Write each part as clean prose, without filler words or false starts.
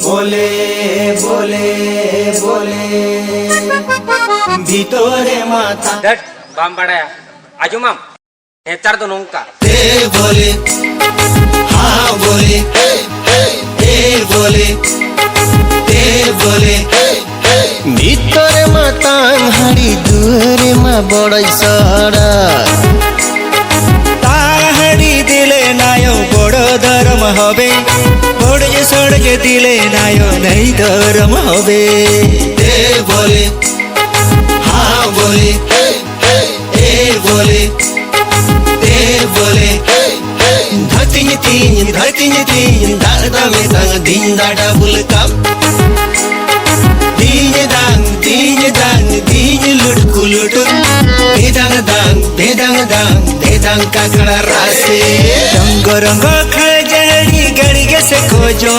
बोले बोले बोले ভিতরে মাথা দট বাম বাড়ায়া আজু মাম হেতার তো নৌকা তে बोले हाँ बोले ए बोले ते बोले ভিতরে মাথা হাড়ি দুয়ারে মা বড়ই সড়া তাহাড়ি দিলে নায়ো বড় ধর্ম হবে বড় যে সড়কে দিলে নায়ো নেই ধর্ম হবে এ বলে हाँ बोले ए बोले ते बोले धरती तीन दादा में दांग दिन दादा बुल कप दिन दांग दिन लुटकु लुटु बेदांग दांग काकड़ा रासे रंग रंग खजड़ी गड़िगे से खोजो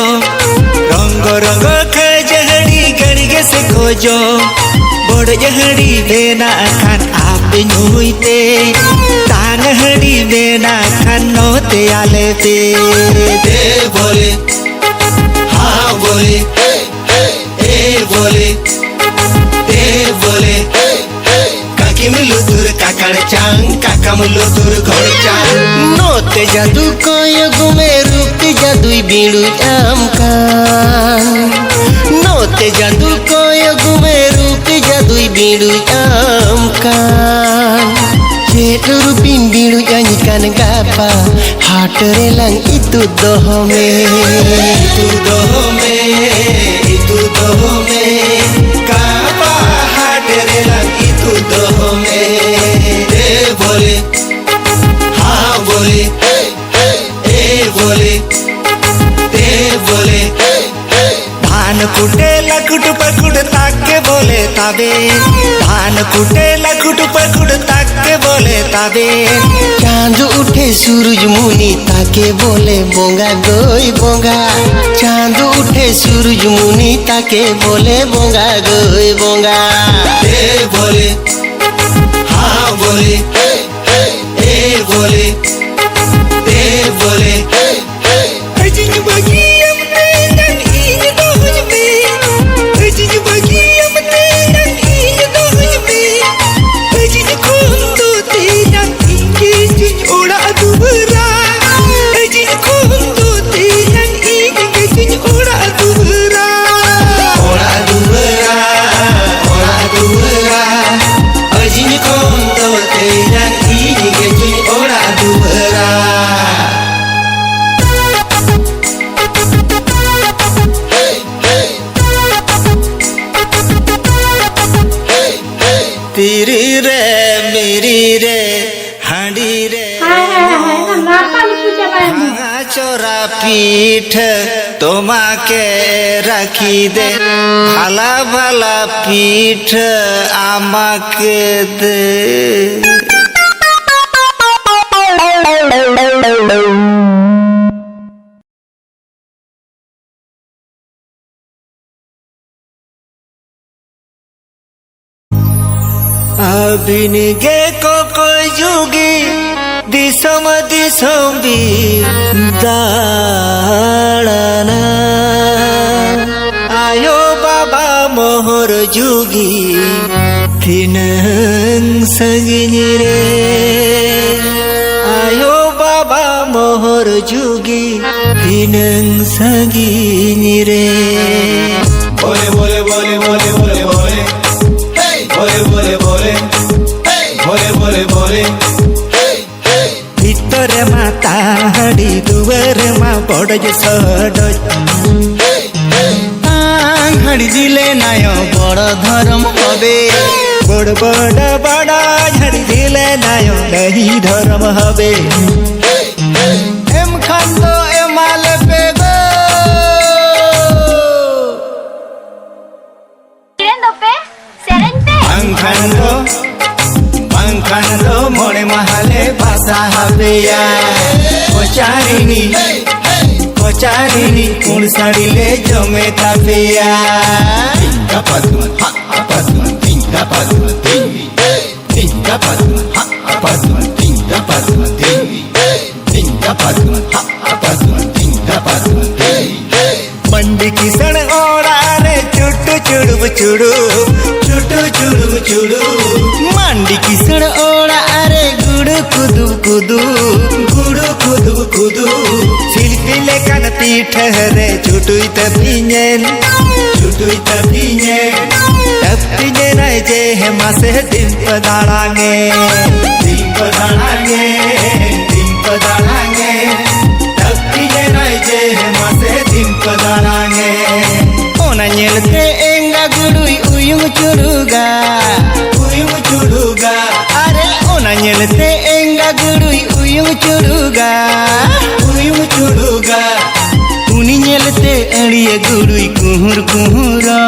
रंग रंग खजड़ी गड़िगे से खोजो बड़ जहड़ी बेना खान आप नुईते तान हड़ी बेना खान नोते आले पे दे बोले हाँ बोले ए बोले ते बोले काकी मिलु दूर काकड़ चांग काका मिलु दूर घोड़ चांग नोते जादू कोय गुमे रूपी जादुई बीड़ू आम कान नोते जादू कोय गुमे रूपी जादुई बीड़ू आम कान जेट रूपिन बीड़ू जानी कान गापा हाट रे लंग इतु दोहो में गापा हाट रे लंग इतु दोहो में दे बोले हाँ बोले ए बोले ते बोले धान कुटे लकुट पकुट ताके बोले ताबे धान कुटे लकुट पकुट ताके बोले ताबे चांद उठे सूरज मुनि ताके बोले बोंगा गोई बोंगा चांद उठे सूरज मुनि ताके बोले बोंगा गोई बोंगा ए बोले हाँ बोले ए बोले ते बोले तेरी रे मेरी रे हांडी रे भांगा चोरा पीठ তোমাকে রাখি দে ভালা ভালা পিঠ আমাকে দে अभिनगे को जुगी दिसम भी दाड़ना आयो बाबा मोहर जुगी तीन संगिनी रे आयो बाबा मोहर जुगी तीन संगिनी रे बोले बोले बोले बोले बोले बोले बोले बोले बोले बोले बोले बोले ভিতরে মাতা হাড়ি দুয়ারে মা বড় যে সড় হাড়ি দিলে নায় বড় ধর্ম হবে বড় বড় বড় ঝাড়ি দিলে নায় নেই ধর্ম হবে M খান্দ এমাল পেগো Bangkando mone mahale basa habeya kocharini unsari le jome tabeya tinga padman ha padman tinga padman tinga padman ha padman tinga padman tinga padman ha padman tinga padman मंडी किसण ओड़ारे चुटू चुड़ुब चुड़ू चुटू चुड़ुब चुड़ू मंडी किसण ओड़ारे गुड़ु कुदु कुदु गुड़ु कुदु कुदु शिल्पी लेकन पीठ रे चुटुई तपिñen चुटुई तपिñen तपिñen जे है मासे दिन पदाड़ांगे दिन पदाड़ांगे दिन पदाड़ांगे तपिñen जे है मासे दिन पदाड़ांगे ओना ñelते एंगा गुड़ुई uyung चुड़ुगा अरे ओना ñelते एंगा गुड़ुई uyung चुड़ुगा उनी ñelते अड़िए गुड़ुई कुहुर कुहुरा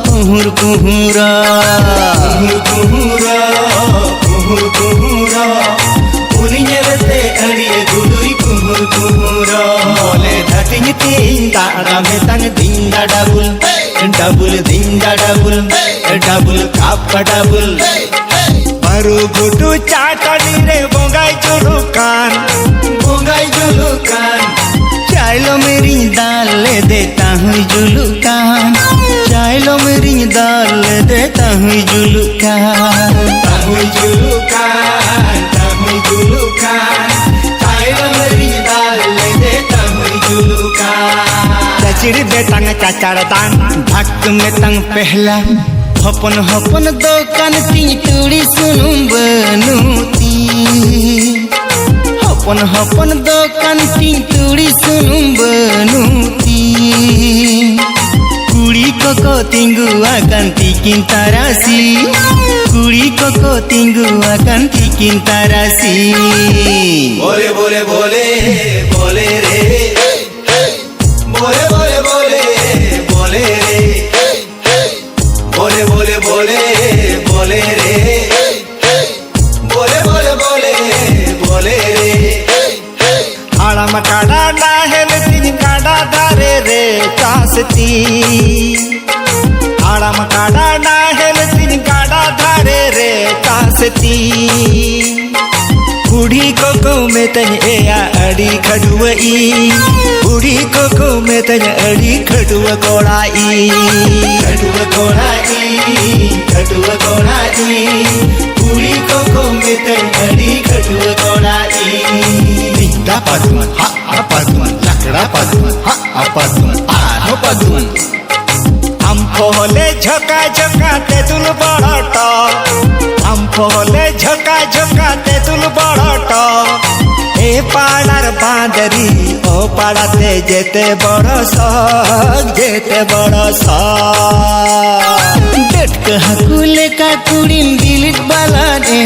कुहुर कुहुरा कुहुर कुहुरा कुहुर कुहुरा उनी ñelते अड़िए गुड़ुई कुहुर कुहुरा बोले धटिंग तीन ताड़ा में तंग दिंगा डबुल डबुल दिंगा डबुल डबुल काप डबुल मारू गुटू चाटनी रे बोंगाई जुलुकान चाइलो मेरी दाल ले देता हूँ जुलुकान चाइलो मेरी दाल ले देता हूँ जुलुकान चाइलो मेरी दाल ले देता हूँ जुलुकान चचिड़ी बेटंग चाचाड़ दान भक्त में तंग पहला हपन हपन दोकान ती तुड़ी सुनुम बनुती हपन हपन दोकान ती तुड़ी सुनुम बनुती कुड़ी को तिंगुआ कांति किंतारासी कुड़ी को तिंगुआ कांति किंतारासी बोले बोले बोले बोले रे बोले बोले बोले बोले रे बोले बोले बोले बोले रे बोले बोले बोले बोले रे आड़ा मकाड़ा नाहेल तीन काड़ा धारे रे चासती आड़ा मकाड़ा नाहेल तीन काड़ा धारे रे चासती बूढ़ी को में तन एया अड़ी खडुई बूढ़ी को में तन अड़ी खडुआ कोड़ाई खडुआ कोड़ाई खडुआ कोड़ाई बूढ़ी को में तन अड़ी खडुआ कोड़ाई दिंदा पदुम हा पदुम लकड़ा पदुम हा पदुम आरो पदुम हम पहले झका झका तेतुल बड़टा हम पहले झका झका तेतुल बड़टा ए पाड़ार बांदरी ओ पाड़ाते जेते बड़ सग डटक हकुले का कुड़ीम बिलिट बाला रे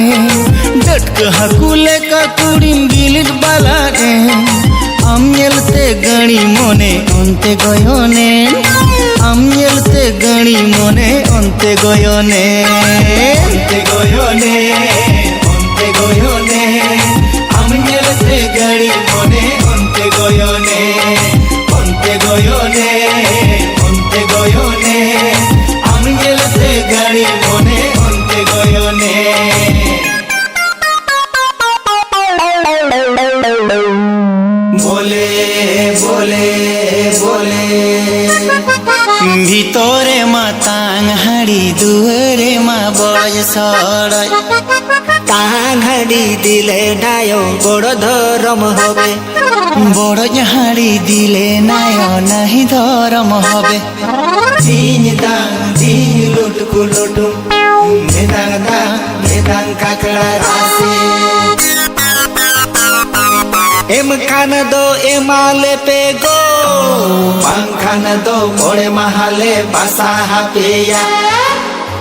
डटक हकुले का कुड़ीम बिलिट बाला रे आम ñelते गणी मोने अन्ते गयोने आम ñelते गणी मोने अन्ते गयोने अन्ते गयोने अन्ते गयोने आम ñelते गणी मोने अन्ते गयोने अन्ते गयोने अन्ते गयोने आम ñelते गणी मोने अन्ते गयोने बोले बोले बोले ভিতরে মা তাং হাড়ি দুয়ারে মা বড় সড়াই তাং হাড়ি দিলে নায় বড় ধরম হবে বড় হাড়ি দিলে নায় নাহি ধরম হবে জিন দাং জিন লুটকু লুটু মেদাং কাকড়া রাসে एम खान दो एमाले पे गो पंखान दो मोड़े महाले बसा पेया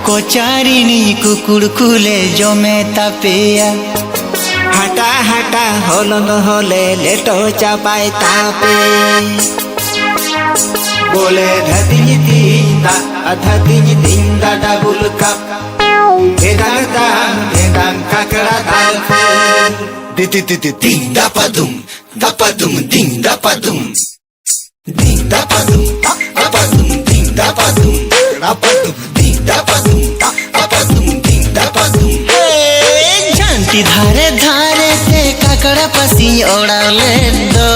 कोचारिनी कुकुड़ कुले जमे तापेया हटा हटा होलन होले लेटो चापाई तापे बोले धतिज दिंदा डबुल कप भेदांग काकड़ा दाल Dinda padum, dinda padum, dinda padum, dinda padum, dinda padum, dinda padum. जानती धारे धारे ते काकड़ा पसी ओड़ा ले दो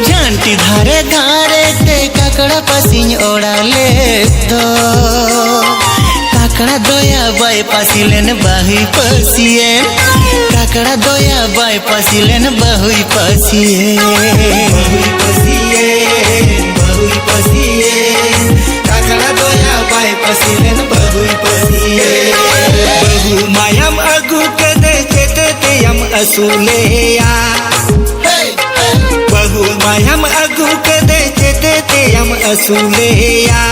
जानती धारे धारे पासिन ओड़ाले तो काकड़ा दोया बाय पासिलेन बाहुई पसियन काकड़ा दोया बाय पासिलेन बाहुई पसियन बाहुई पसियन काकड़ा दोया बाय पासिलेन बाहुई पसियन बहु मायम अगु कदे चेते यम असुलेया बहु मायम अगु कदे चेते यम असुलेया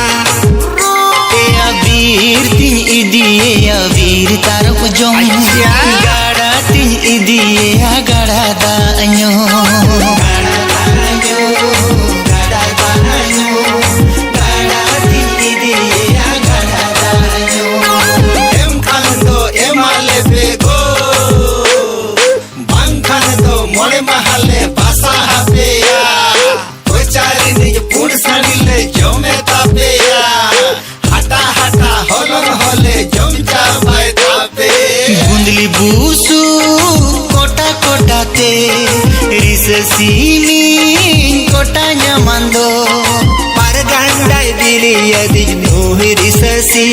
वीर तीन इदिए वीर तारक जों गाड़ा तीन इदिए गाड़ा दान्यो गाड़ा तीन इदिए गाड़ा दान्यो एम खान दो एम आले बेगो बांग खान दो मोड़े महले पासा हापेया ओ चारी निज पूर्ण सड़िले जो में तापेया गुंदली बूसू कोटा कोटा ते रिससीनी कोटा न्यामंदो पर गंडाई बिली यदि नोहि रिससी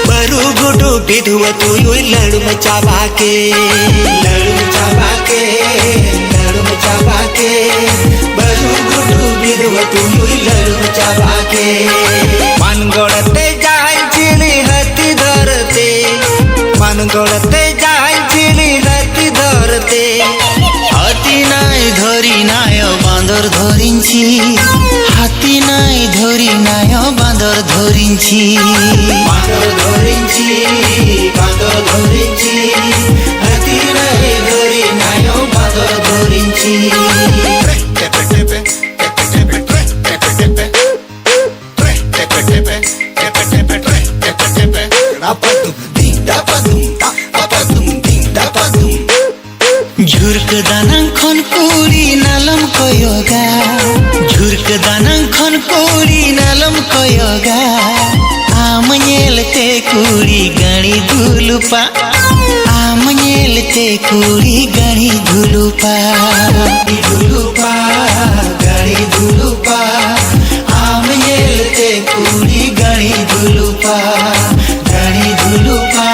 बरु गुडू बिधुआ तू योई लड़ू मचावा के बरु गुडू बिधुआ तू योई लड़ू मचावा के मन गोड़ते मन गोड़ते जाय चिली हाथी धरते हाथी नाय धरी नाय बांदर धरिंची हाथी नाय धरी नाय बांदर धरिंची बांदर धरिंची हाथी नाय धरी नाय बांदर धरिंची झुरक दानंग खन कोरी नालम कोयोगा झुरक दानंग खन कोरी नालम कोयोगा आमनेलते कुड़ी गणी धुलुपा आमनेलते कुड़ी गणी धुलुपा गणी धुलुपा आमनेलते कुड़ी गणी धुलुपा गणी धुलुपा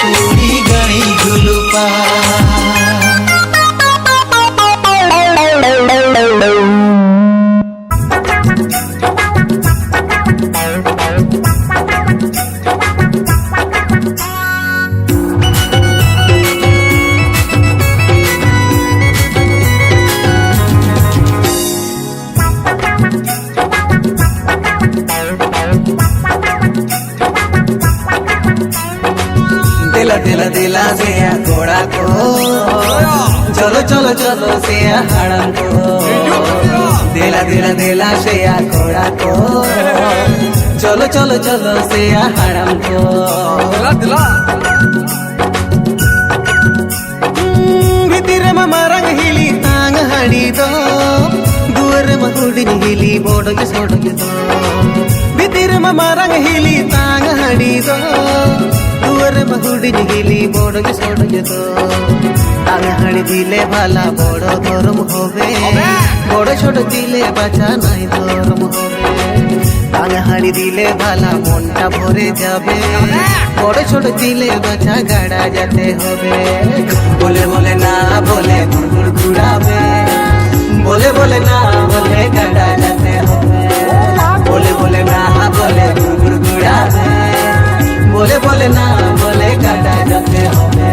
कुड़ी गणी धुलुपा दिला से घोड़ा को चलो चलो चलो से हड़म को दिला से घोड़ा को चलो चलो चलो से हड़म को भीतर मारंग हिली तांग हड़ी दो दुअर महुड़ी हिली बोड़ के सोड़ के दो भीतर मारंग हिली तांग हड़ी दो दुअर महुड़ी हिली बोड़ के सोड़ के दो तांग हड़ी दिले भाला बड़ धर्म होवे बड़ छोट दिले बाचा नहीं धर्म होवे तांग हड़ी दिले भाला मनटा भरे जाबे बड़ छोट दिले बाचा गाड़ा जाते होवे बोले बोले ना बोले गुड़ गुड़ावे बोले बोले ना बोले गाड़ा जाते होवे बोले बोले ना बोले गुड़ गुड़ावे बोले बोले ना बोले गाड़ा जाते होवे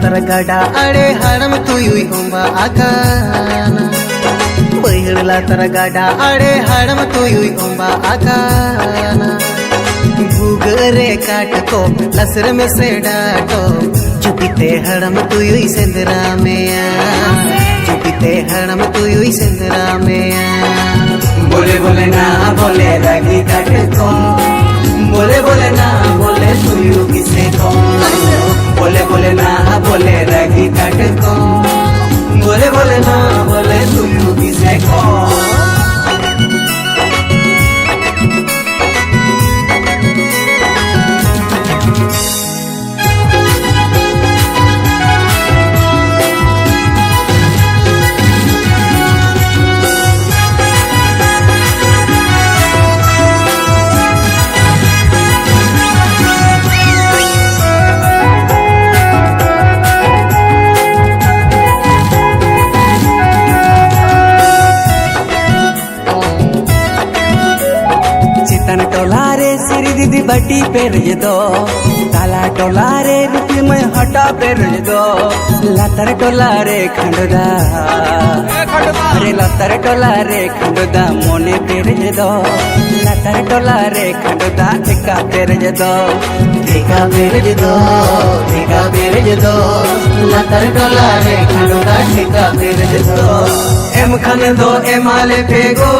तर गडा अडे हरम तू युई होंबा आकाना बैहड़ला तर गडा अडे हरम तू युई होंबा आकाना भूगरे काट को लसर में से डाटो चुपिते हड़म तुयुई सेंदरा में चुपिते हड़म तुयुई सेंदरा में बोले बोले ना बोले रगी काट कौन बोले बोले ना बोले तुयु किसे कौन बोले बोले ना बोले रगी काट कौन बोले बोले ना बोले तुयु किसे कौन टोलारे सिरी दीदी बटी पेर दो ताला टोलारे रुपी में हटा पेर दो लतर टोलारे खंडदा अरे लतर टोलारे खंडदा मोने पेर दो लतर टोलारे खंडदा ठेका पेर दो ठेका पेर दो ठेका पेर दो लतर टोलारे खंडदा ठेका पेर दो एम खन दो एमाले पेगो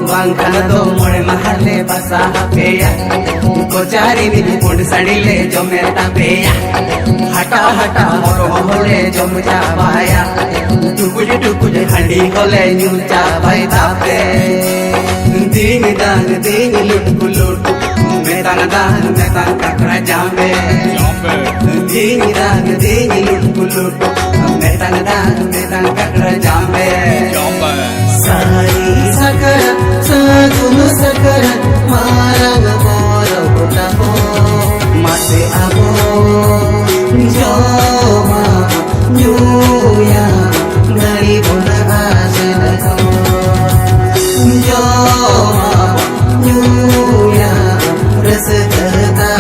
बांग खन दो मोड़े महले बसा पेया कोचारी दी मुंड सड़ीले जो मेरा पेया हटा हटा मोरो होले जो मुझा बाया टुकुज हंडी होले न्यूचा भाई तापे दीन दान दीन लुट लुट मेरा दान ककरा जामे दीन दान दीन लुट लुट मेरा दान ककरा जामे सारी सकरा सगुन सकरा मारंग मोरो बुटाबो मासे आबो जो मा न्यूया गरी बोला आसन को जो मा न्यूया रस करता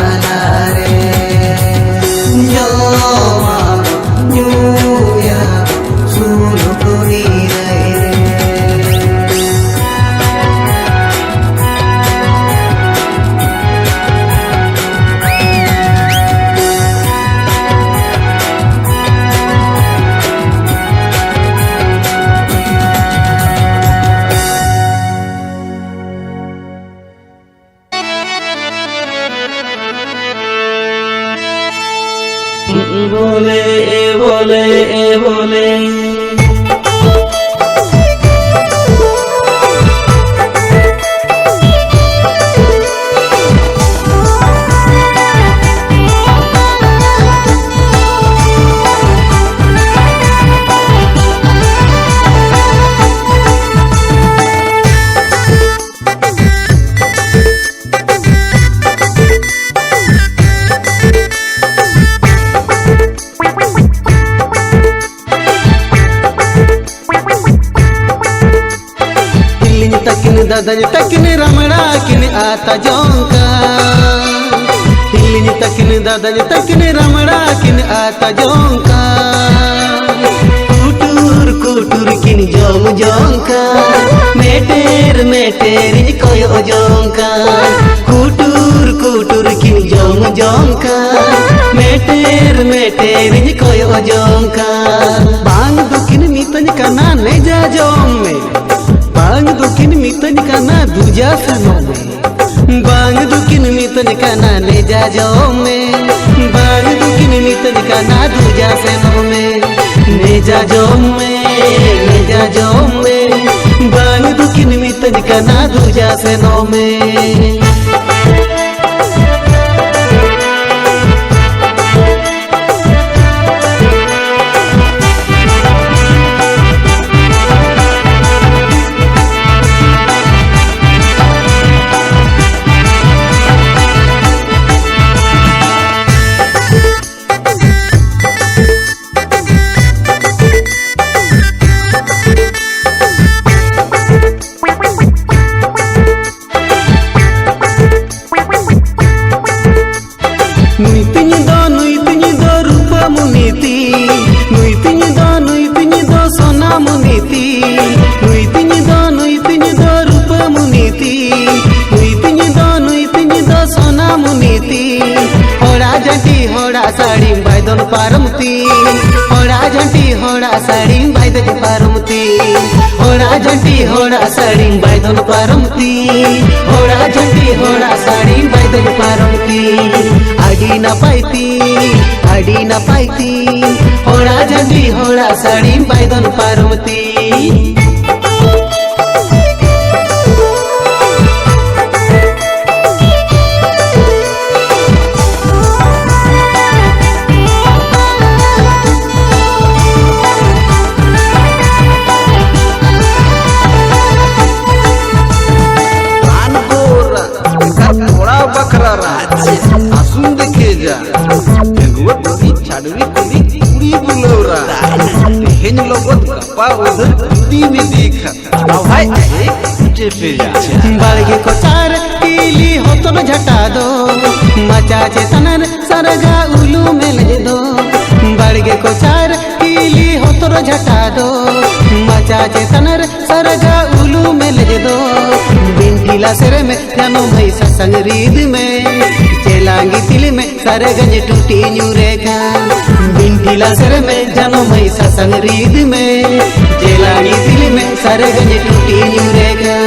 रे जो मा न्यूया सुनो कोनी रे बोले बोले बोले दादा तकिन रमड़ा किन आता जोंका हिलिन तकिन दादा तकिन रमड़ा किन आता जोंका कुटुर कुटुर किन जोम जोंका मेटेर मेटेर कोयो जोंका कुटुर कुटुर किन जोम जोंका मेटेर मेटेर कोयो जोंका बांग दुकिन मितन कना ले जा जोम में बांग दुकिन मितन काना दूजा सनो में बांग दुकिन मितन काना ले जा जाओ में बांग दुकिन मितन काना दूजा सनो में ले जा जाओ में ले जा जाओ में बांग दुकिन मितन काना दूजा सनो में बायदन पारमती होड़ा झंटी होड़ा साड़ी बायदन पारमती होड़ा झंटी होड़ा साड़ी बायदन पारमती होड़ा झंटी होड़ा साड़ी बायदन पारमती आडी ना पाइती होड़ा झंटी होड़ा साड़ी बायदन पारमती आसुन देखे जा छाड़वी कुड़ी बुलौरा हेन लगत कपा उधर कुड़ी में देखा भाई बाड़गे को चार पीली हो तो झटा दो मचा चेतनर सरगा उलू में ले दो बाड़गे को चार पीली हो तो झटा दो मचा चेतनर सरगा उलू में ले दो बिंठीला सिर में जानो भाई सत्संग रीद में चेलांगी तिल में सारे गंज टूटी न्यू रेखा बिंठीला सिर में जानो भाई सत्संग रीद में चेलांगी तिल में सारे गंज टूटी न्यू रेखा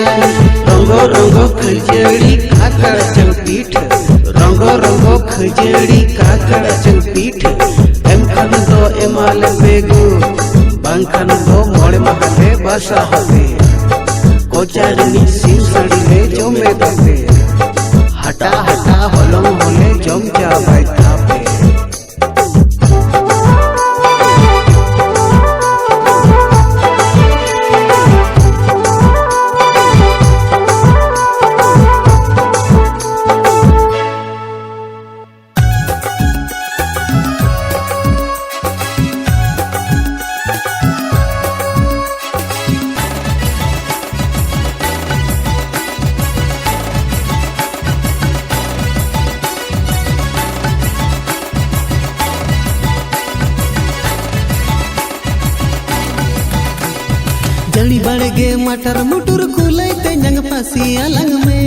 रंगो रंगो खजड़ी काकड़ चल पीठ रंगो रंगो खजड़ी काकड़ चल पीठ एम खान दो एमाल बेगू बांखान दो मोड़े महले बसा हते कोचारनी सिंह सड़ी ले जमे दे हटा हटा होलम होले जम जा भाई थापे जड़ी बड़गे मटर मुटुर कुलैते जंग पसी अलंग में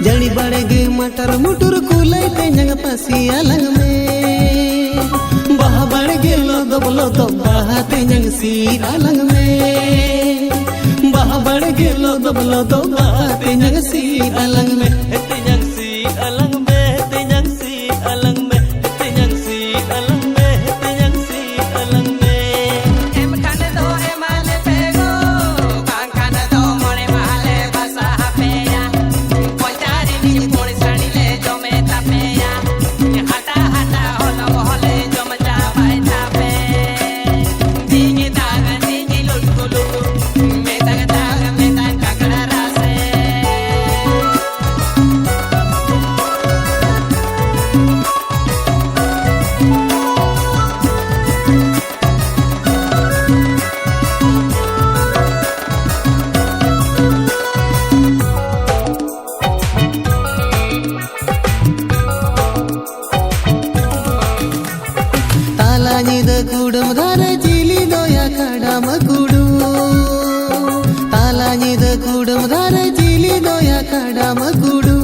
जड़ी बड़गे मटर मुटुर कुलैते जंग पसी अलंग में बह बड़गे लो दो बहाते जंग सी अलंग में बह बड़गे लो दो बहाते जंग सी अलंग में ते जंग सी अलंग में ते जंग सी अलंग में ते जंग सी अलंग में ते जंग सी अलंग में कुडम धार चिली दोया काडाम कुडू तालानिद कुडम धार चिली दोया काडाम कुडू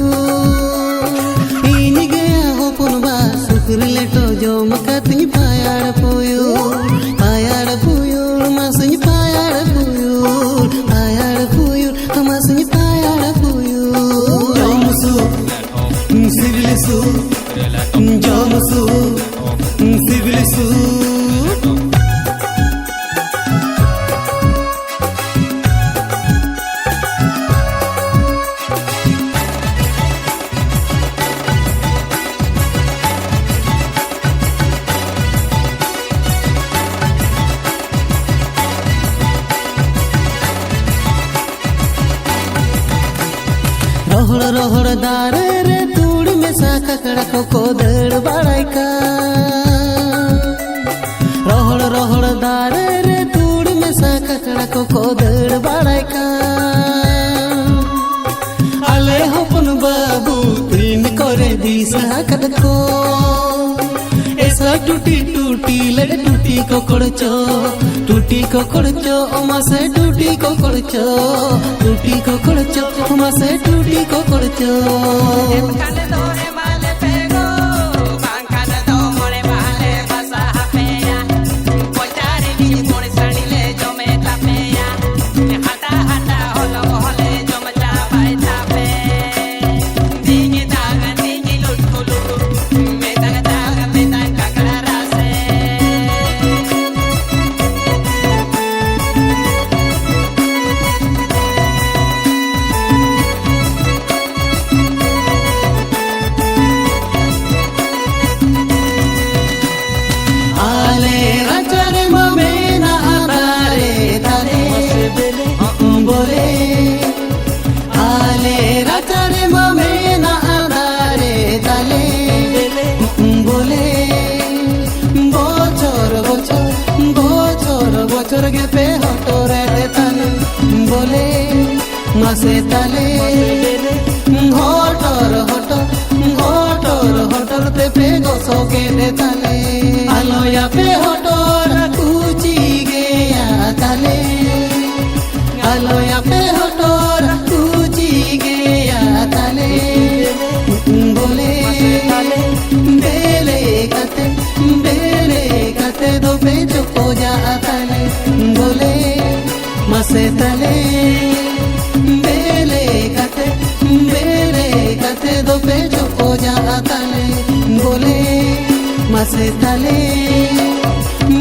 इन गया हो पुनबा सुकुर लेटो जोम कतनी पायाड़ पुयो मसनी पायाड़ पुयो मसनी पायाड़ पुयो जोमसु सिविलिसु जोमसु सिविलिसु रोहड़ दारे रे तूड़ में सा ककड़ा को दड़ बड़ाई का रोहड़ दारे रे तूड़ में सा ककड़ा को दड़ बड़ाई का अले होपन बाबू तीन करे दिसा कद को ऐसा टूटी लड़ टूटी को कड़चो ओमा से टूटी को कड़चो ओमा से टूटी को कड़चो মাসে তালে হটর হটর হটর হটর তেপে গোসকে দে তালে আলোয়া পে হটর কুচি গেয়া তালে আলোয়া পে হটর কুচি গেয়া তালে बोले बेले कते दो पे चुपो जा ताले बोले मसे तले बेले कते दो पे चुपो जा ताले बोले मसे तले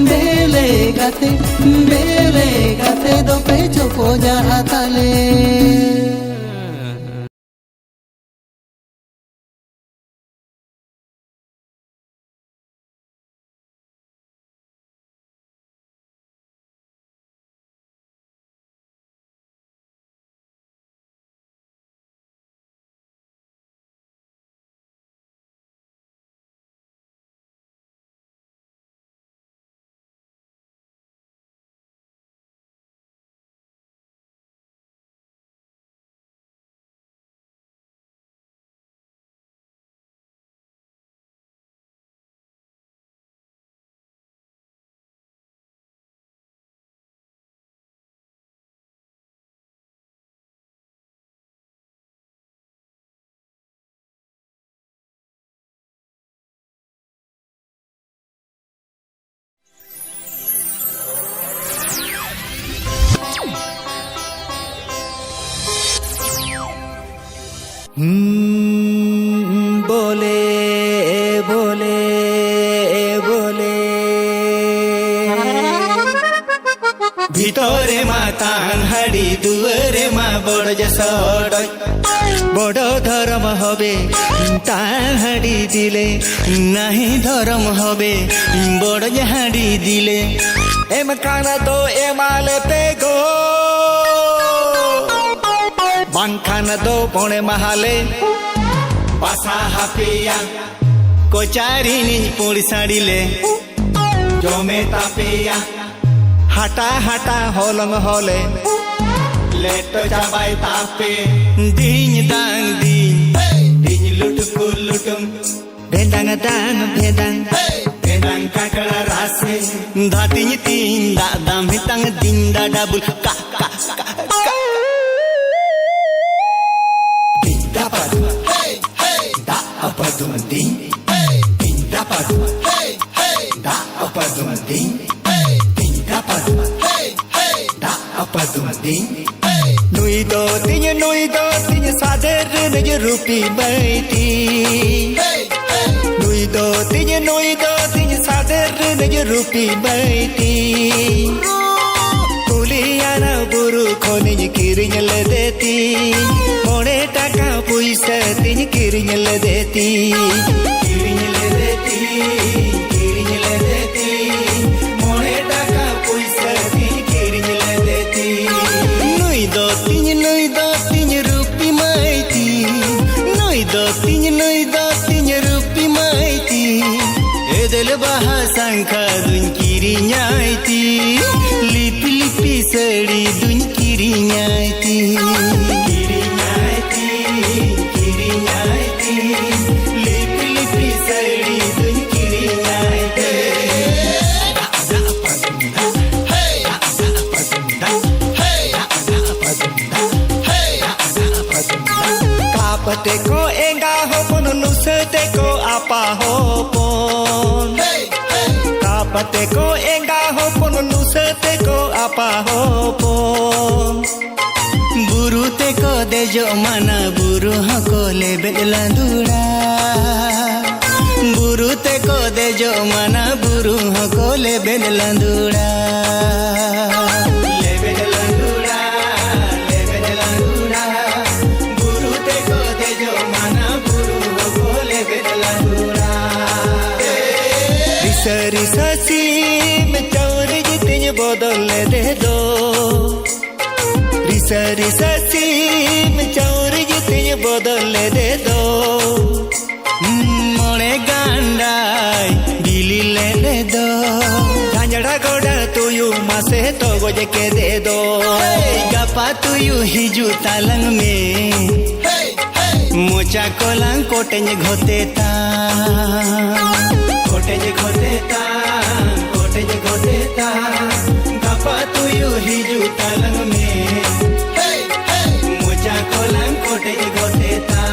बेले कते दो पे चुपो जा ताले बोले बोले बोले ভিতরে মা তান হাড়ি দুয়ারে মা বড় যে সড়ক বড় ধর্ম হবে তান হাড়ি দিলে নাহি ধর্ম হবে বড় যে হাড়ি দিলে এম কানা তো এমালে পে গো বানখানা দো পণে মাহালে পাশা হাপিয়া কোচারিনি পুড়ি সাড়িলে জমে তাপিয়া হাটা হাটা হলং হলে লেটো চাবাই তাপে দিন দাং দিন দিন লুটুকু লুটুম ভেদাং দাং ভেদাং ভেদাং কাকড়া রাসে ধাতিন তিন দাদাম হিতাং দিন দা ডাবুল কা কা কা কা apa dumding ding dapat da apa dumding ding dapat da apa dumding nui do tinya sader ne rupi baiti nui do tinya sader ne rupi baiti kuliana buru khone kirinya le deti mone taka puisa tinya kirinya le deti kirinya le deti mone taka puisa tinya kirinya le deti nui do tinya rupi maiti nui do tinya rupi maiti edel baha sangkha dun kirinya aiti lipi lipi sari dun kirinya aiti lipi lipi sari dun kirinya aiti kapate ko enga ho pon nusate ko apa ho pon kapate ko enga ho pon nusate ko apa ho pon buru te ko dejo mana buru hako lebe landura buru te ko dejo mana buru hako lebe landura lebe landura buru te ko dejo mana buru hako lebe landura risari sasi me chauri jitnya bodol de do risari sasi me chauri jitnya bodol de do mone gandai dili le do ganjada goda tuyu mase to go खोज के दे दो गपा तू you ही जूता lung में mocha Kolang cottage घोते ता cottage घोते ता cottage घोते ता गपा तू यू ही जूता लंग में मोचा कोलंग कोटेज घोते ता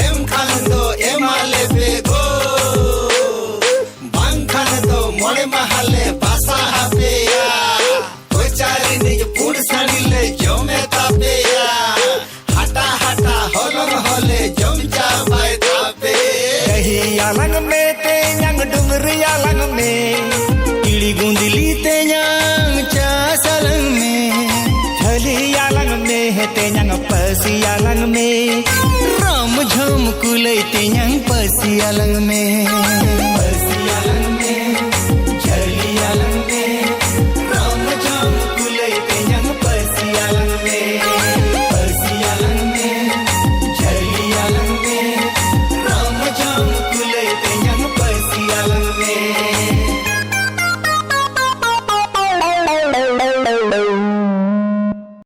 एम खान दो एम आले बेगो बांग खान दो मोड़े महले बासा हापेया कोचारी निज पूड़ सड़िले जो में तापेया हटा हटा होलम होले जम जा बाय तापे कही यालंग में ते यंग डुंगरी यालंग में इड़ी गुंदली ते यंग चासलंग में थली यालंग में है ते यंग पसी यालंग में राम झम कुले ते यंग पसी यालंग में पसी यालंग में झली यालंग में राम झम कुले ते यंग पसी यालंग में पसी यालंग में झली यालंग में राम झम कुले ते यंग पसी यालंग में